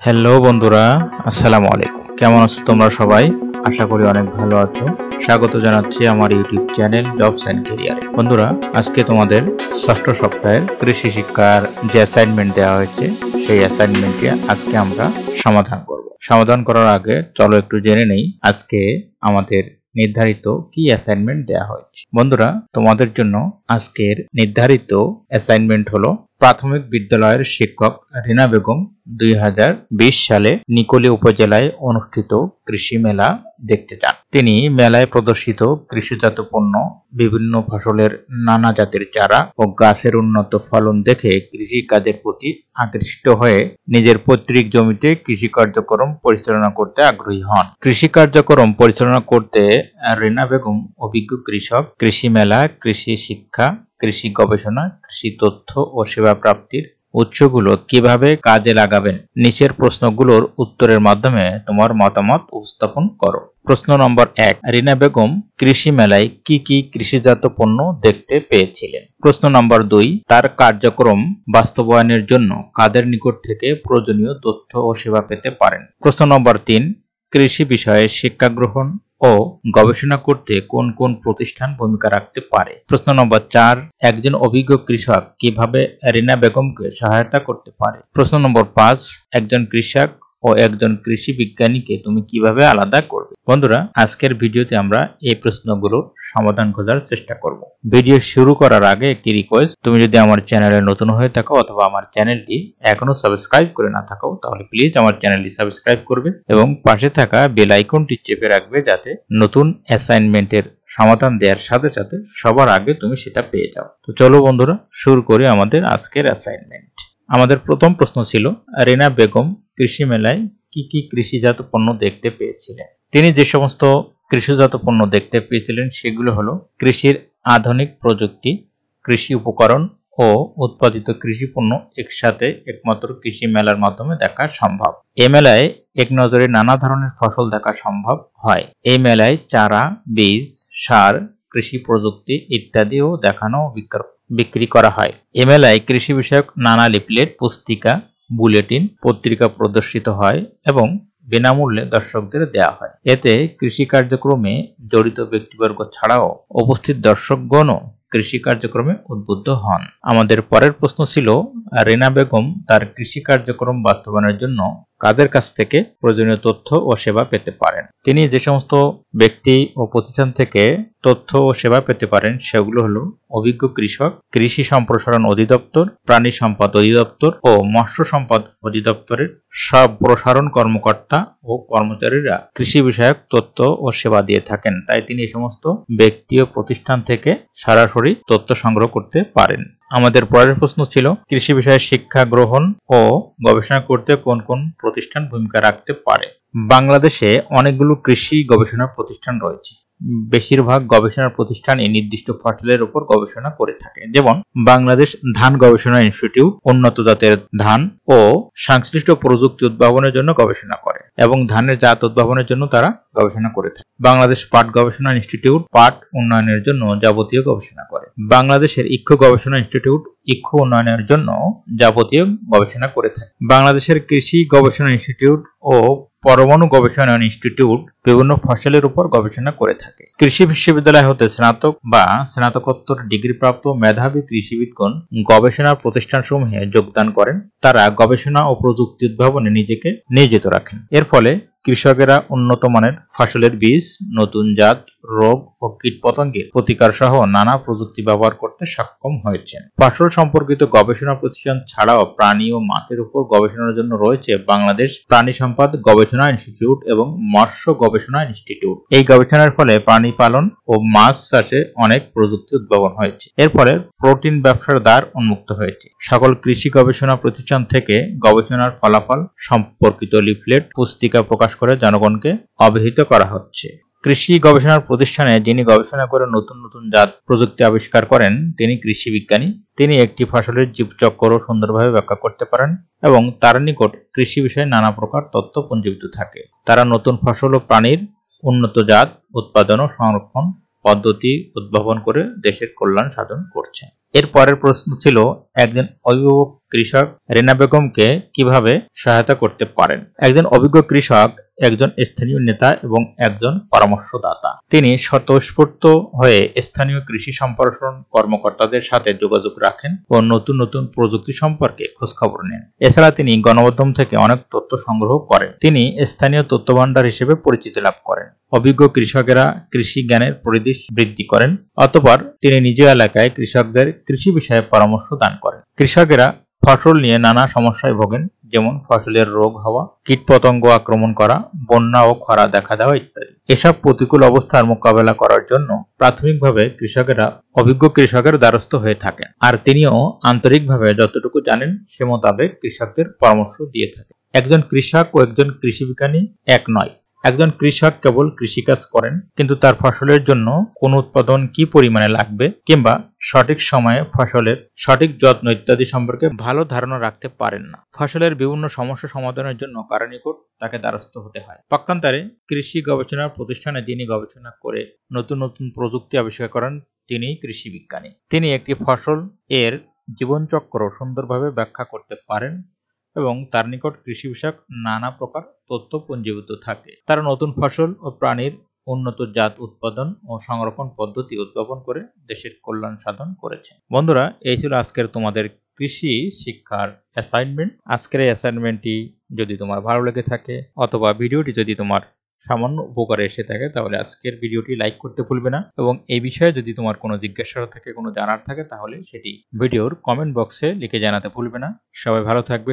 Hello বন্ধুরা, আসসালামু আলাইকুম। কেমন আছো তোমরা সবাই? আশা করি অনেক ভালো আছো। স্বাগত জানাচ্ছি আমার ইউটিউব চ্যানেল জবস এন্ড ক্যারিয়ারে। বন্ধুরা, আজকে তোমাদের ষষ্ঠ সপ্তাহের কৃষি শিক্ষার যে অ্যাসাইনমেন্ট দেওয়া হয়েছে সেই অ্যাসাইনমেন্টটি আজকে আমরা সমাধান করব। সমাধান করার আগে চলো একটু জেনে নেই আজকে আমাদের নির্ধারিত কি অ্যাসাইনমেন্ট দেওয়া হয়েছে। বন্ধুরা, তোমাদের জন্য আজকের নির্ধারিত অ্যাসাইনমেন্ট হলো প্রাথমিক বিদ্যালয়ের শিক্ষক রিনা বেগম 2020 সালে নিকলী উপজেলায় অনুষ্ঠিত কৃষি মেলা দেখতে যান। তিনি মেলায় প্রদর্শিত কৃষিজাত পণ্য, বিভিন্ন ফসলের নানা জাতের চারা ও গাছের উন্নত ফলন দেখে কৃষি কাজের প্রতি আকৃষ্ট হয়ে নিজের পৈতৃক জমিতে কৃষি কার্যক্রম পরিচালনা করতে আগ্রহী হন। কৃষি কার্যক্রম পরিচালনা করতে রিনা বেগম অভিজ্ঞ কৃষক, কৃষি মেলা, কৃষি শিক্ষা, কৃষি গবেষণা, কৃষি তথ্য ও সেবা প্রাপ্তির উৎসগুলো কিভাবে কাজে লাগাবেন, নিচের প্রশ্নগুলোর উত্তরের মাধ্যমে তোমার মতামত উপস্থাপন করো। প্রশ্ন নম্বর 1, রিনা বেগম কৃষি মেলায় কি কি কৃষিজাত পণ্য দেখতে পেয়েছিলেন? প্রশ্ন নম্বর 2, তার কার্যক্রম বাস্তবায়নের জন্য কাদের নিকট থেকে প্রয়োজনীয় তথ্য ও সেবা পেতে পারেন? প্রশ্ন নম্বর 3, কৃষি বিষয়ে শিক্ষা গ্রহণ ও গবেষণা করতে কোন কোন প্রতিষ্ঠান ভূমিকা রাখতে পারে? প্রশ্ন নম্বর 4, একজন অভিজ্ঞ কৃষক কিভাবে রিনা বেগমকে সহায়তা করতে পারে? প্রশ্ন নম্বর 5, একজন কৃষক ও একজন কৃষি বিজ্ঞানীকে তুমি কিভাবে আলাদা করবে? বন্ধুরা, আজকের ভিডিওতে আমরা এই প্রশ্নগুলোর সমাধান খোঁজার চেষ্টা করব। ভিডিও শুরু করার আগে একটি রিকোয়েস্ট, তুমি যদি আমার চ্যানেলে নতুন হয়ে থাকো অথবা আমার চ্যানেলটি এখনো সাবস্ক্রাইব করে না থাকো তাহলে প্লিজ আমার চ্যানেলটি সাবস্ক্রাইব করবে এবং পাশে থাকা বেল আইকনটি চেপে রাখবে যাতে নতুন অ্যাসাইনমেন্টের সমাধান দেওয়ার সাথে সাথে সবার আগে তুমি সেটা পেয়ে যাও। তো চলো বন্ধুরা, শুরু করি আমাদের আজকের অ্যাসাইনমেন্ট। আমাদের প্রথম প্রশ্ন ছিল, রিনা বেগম কৃষি মেলায় কি কি কৃষিজাত পণ্য দেখতে পেয়েছিলেন? তিনি যে সমস্ত কৃষিজাত পণ্য দেখতে পেয়েছিলেন সেগুলো হলো কৃষির আধুনিক প্রযুক্তি, কৃষি উপকরণ ও উৎপাদিত কৃষি পণ্য একসাথে একমাত্র কৃষি মেলার মাধ্যমে দেখা সম্ভব। এই মেলায় এক নজরে নানা ধরনের ফসল দেখা সম্ভব হয়। এই মেলায় চারা, বীজ, সার, কৃষি প্রযুক্তি ইত্যাদিও দেখানো ও বিক্রি করা হয়। এ মেলায় কৃষি বিষয়ক নানা লিফলেট, পুস্তিকা, বুলেটিন, পত্রিকা প্রদর্শিত হয় এবং বিনামূল্যে দর্শকদের দেওয়া হয়। এতে কৃষি কার্যক্রমে জড়িত ব্যক্তিবর্গ ছাড়াও উপস্থিত দর্শকগণও কৃষি কার্যক্রমে উদ্বুদ্ধ হন। আমাদের পরের প্রশ্ন ছিল, রিনা বেগম তার কৃষি কার্যক্রম বাস্তবায়নের জন্য কাদের কাছ থেকে প্রয়োজনীয় তথ্য ও সেবা পেতে পারেন? তিনি যে সমস্ত ব্যক্তি ও প্রতিষ্ঠান থেকে তথ্য ও সেবা পেতে পারেন সেগুলো হলো অভিজ্ঞ কৃষক, কৃষি সম্প্রসারণ অধিদপ্তর, প্রাণী সম্পদ অধিদপ্তর ও মৎস্য সম্পদ অধিদপ্তরের সম্প্রসারণ কর্মকর্তা ও কর্মচারীরা কৃষি বিষয়ক তথ্য ও সেবা দিয়ে থাকেন। তাই তিনি এই সমস্ত ব্যক্তি ও প্রতিষ্ঠান থেকে সরাসরি তথ্য সংগ্রহ করতে পারেন। আমাদের পরের প্রশ্ন ছিল, কৃষি বিষয়ে শিক্ষা গ্রহণ ও গবেষণা করতে কোন কোন প্রতিষ্ঠান ভূমিকা রাখতে পারে? বাংলাদেশে অনেকগুলো কৃষি গবেষণা প্রতিষ্ঠান রয়েছে। বেশিরভাগ গবেষণা প্রতিষ্ঠান এই নির্দিষ্ট ফসলের উপর গবেষণা করে থাকে। যেমন বাংলাদেশ ধান গবেষণা ইনস্টিটিউট উন্নত জাতের ধান ও সংশ্লিষ্ট প্রযুক্তি উদ্ভাবনের জন্য গবেষণা করে এবং ধানের জাত উদ্ভাবনের জন্য তারা গবেষণা করে থাকে। বাংলাদেশ পাট গবেষণা ইনস্টিটিউট পাট উন্নয়নের জন্য যাবতীয় গবেষণা করে। বাংলাদেশের ইক্ষু গবেষণা ইনস্টিটিউট ইক্ষু উন্নয়নের জন্য যাবতীয় গবেষণা করে থাকে। বাংলাদেশের কৃষি গবেষণা ইনস্টিটিউট ও পরমাণু গবেষণা ইনস্টিটিউট বিভিন্ন ফসলের উপর গবেষণা করে থাকে। কৃষি বিশ্ববিদ্যালয় হতে স্নাতক বা স্নাতকোত্তর ডিগ্রিপ্রাপ্ত মেধাবী কৃষিবিদগণ গবেষণা প্রতিষ্ঠানসমূহে যোগদান করেন। তারা গবেষণা ও প্রযুক্তি উদ্ভাবনে নিজেকে নিয়োজিত রাখেন। এর ফলে কৃষকেরা উন্নত মানের ফসলের বীজ, নতুন জাত, রোগ ও কীটপতঙ্গের প্রতিকার সহ নানা প্রযুক্তি ব্যবহার করতে সক্ষম হয়েছেন। ফসল সম্পর্কিত গবেষণা প্রতিষ্ঠান ছাড়াও প্রাণী ও মাছের উপর গবেষণার জন্য রয়েছে বাংলাদেশ প্রাণী সম্পদ গবেষণা ইনস্টিটিউট এবং মৎস্য গবেষণা ইনস্টিটিউট। এই গবেষণার ফলে প্রাণী পালন ও মাছ চাষে অনেক প্রযুক্তি উদ্ভাবন হয়েছে। এর ফলে প্রোটিন ব্যবসার দ্বার উন্মুক্ত হয়েছে। সকল কৃষি গবেষণা প্রতিষ্ঠান থেকে গবেষণার ফলাফল সম্পর্কিত লিফলেট, পুস্তিকা প্রকাশ করে জনগণকে অবহিত করা হচ্ছে। কৃষি গবেষণার প্রতিষ্ঠানে যিনি গবেষণা করে নতুন নতুন জাত প্রযুক্তি আবিষ্কার করেন তিনি কৃষি বিজ্ঞানী। তিনি একটি ফসলের জীবচক্র সুন্দরভাবে ব্যাখ্যা করতে পারেন এবং তার নিকট কৃষি বিষয়ে নানা প্রকার তথ্য পঞ্জীভূত থাকে। তারা নতুন ফসল ও প্রাণীর উন্নত জাত উৎপাদন ও সংরক্ষণ পদ্ধতি উদ্ভাবন করে দেশের কল্যাণ সাধন করছে। এর পরের প্রশ্ন ছিল, একজন অভিভাবক কৃষক রেনা বেগমকে কিভাবে সহায়তা করতে পারেন? একজন অভিজ্ঞ কৃষক একজন স্থানীয় নেতা এবং একজন পরামর্শদাতা। তিনি স্বতঃস্ফূর্ত হয়ে স্থানীয় কৃষি সম্প্রসারণ কর্মকর্তাদের সাথে যোগাযোগ রাখেন ও নতুন নতুন প্রযুক্তি সম্পর্কে খোঁজখবর নেন। এছাড়া তিনি গণমাধ্যম থেকে অনেক তথ্য সংগ্রহ করেন। তিনি স্থানীয় তথ্য ভান্ডার হিসেবে পরিচিতি লাভ করেন। অভিজ্ঞ কৃষকেরা কৃষি জ্ঞানের পরিধি বৃদ্ধি করেন। অতঃপর তিনি নিজ এলাকায় কৃষকদের কৃষি বিষয়ে পরামর্শ দান করেন। কৃষকেরা ফসল নিয়ে নানা সমস্যায় ভোগেন, যেমন ফসলের রোগ হওয়া, কীটপতঙ্গ আক্রমণ করা, বন্যা ও খরা দেখা দেওয়া ইত্যাদি। এসব প্রতিকূল অবস্থার মোকাবেলা করার জন্য প্রাথমিকভাবে কৃষকেরা অভিজ্ঞ কৃষকের দ্বারস্থ হয়ে থাকেন, আর তিনিও আন্তরিকভাবে যতটুকু জানেন সে মোতাবেক কৃষকদের পরামর্শ দিয়ে থাকেন। একজন কৃষক ও একজন কৃষি বিজ্ঞানী এক নয়। একজন কৃষক কেবল কৃষিকাজ করেন, কিন্তু তার ফসলের জন্য কোন উৎপাদন কি পরিমাণে লাগবে কিংবা সঠিক সময়ে ফসলের সঠিক যত্ন ইত্যাদি সম্পর্কে ভালো ধারণা রাখতে পারেন না। ফসলের বিভিন্ন সমস্যা সমাধানের জন্য কারো নিকট তাকে দ্বারস্থ হতে হয়। পক্ষান্তরে কৃষি গবেষণা প্রতিষ্ঠানে যিনি গবেষণা করে নতুন নতুন প্রযুক্তি আবিষ্কার করেন তিনিই কৃষি বিজ্ঞানী। তিনি একটি ফসল এর জীবনচক্র সুন্দরভাবে ব্যাখ্যা করতে পারেন এবং তার নিকট কৃষি বিষয়ক নানা প্রকার তথ্য পঞ্জীভূত থাকে। তারা নতুন ফসল ও প্রাণীর উন্নত জাত উৎপাদন ও সংরক্ষণ পদ্ধতি উদ্ভাবন করে দেশের কল্যাণ সাধন করেছে। বন্ধুরা, এই ছিল আজকের তোমাদের কৃষি শিক্ষার অ্যাসাইনমেন্ট। আজকের এই অ্যাসাইনমেন্টটি যদি তোমার ভালো লেগে থাকে অথবা ভিডিওটি যদি তোমার সামান্য উপকারে এসে থাকে, তাহলে আজকের ভিডিওটি লাইক করতে ভুলবে না এবং এই বিষয়ে যদি তোমার কোনো জিজ্ঞাসা থাকে, কোনো জানার থাকে, তাহলে সেটি ভিডিওর কমেন্ট বক্সে লিখে জানাতে ভুলবে না। সবাই ভালো থাকবে।